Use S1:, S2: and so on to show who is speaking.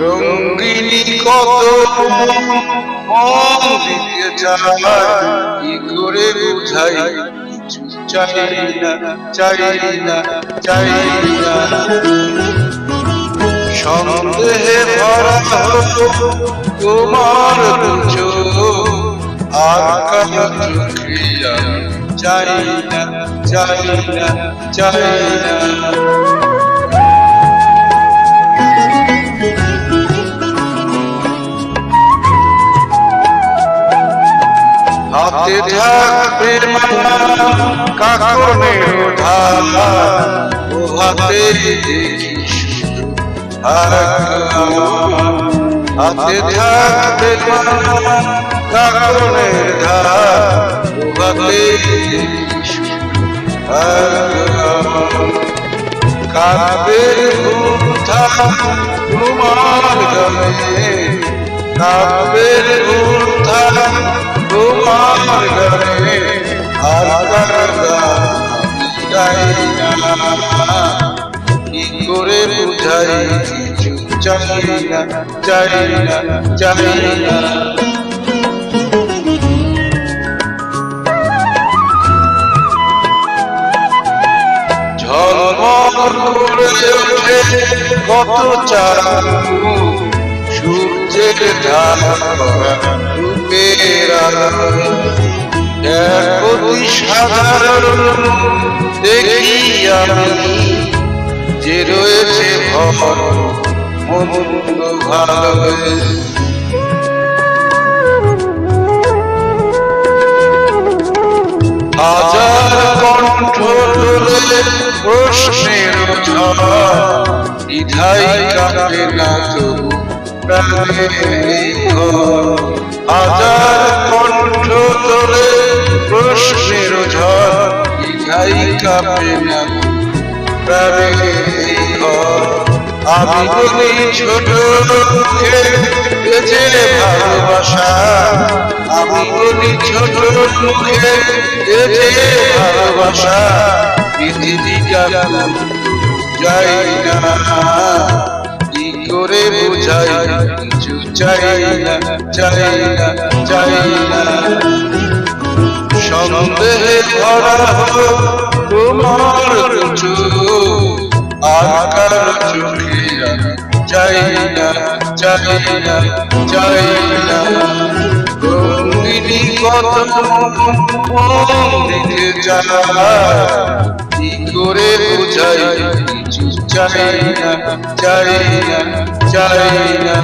S1: রঙ্গিনী কত মন দিতে চায়, কি করে বুঝাই কিছু চাই না, চাই না, চাই না। সন্দেহে ভরা হলো তোমার চোখ, আর কারো চোখে আমি চাই না, চাই না, চাই না। হাতে থাকবে কাকনের ধারা, ও হাতে দেখি শুধু হাতে থাকবে কাকনের ধারা, ও হাতে দেখি শুধু কাঁদবে উঠা তোমার গানে, কাঁদবে উঠা তোমার গানে, আর গাই না, কি করে বুঝাই কিছু চাই না, চাই না, চাই না। ঝলমল করে ওঠে কত চারা, সূর্যের রূপের আলোয় এক অতি সাধারণ দেখি আমি, যে রয়েছে ভর মন্দ ভালোয়। হাজার কণ্ঠ তোলে প্রশ্নের ঝড়, দ্বিধাই কাটে না তবু প্রাণের ঘর। হাজার কণ্ঠ তোলে প্রশ্নের ঝড়, দ্বিধাই কাটে না প্রাণের ঘর। আমি বলি ছোট মুখে যে ভালোবাসা, আমি বলি ছোট মুখে যে ভালোবাসা, পৃথিবীটা যাই না, কি করে বোঝাই কিছু চাই না, চাই না, চাই না। সন্দেহে ভরা হলো তোমার চোখ, আর কারো চোখে আমি চাই না, চাই না, চাই না। রঙ্গিনী কত মন দিতে চায়, কি করে বুঝাই কিছু চাই না, চাই না, চাই না।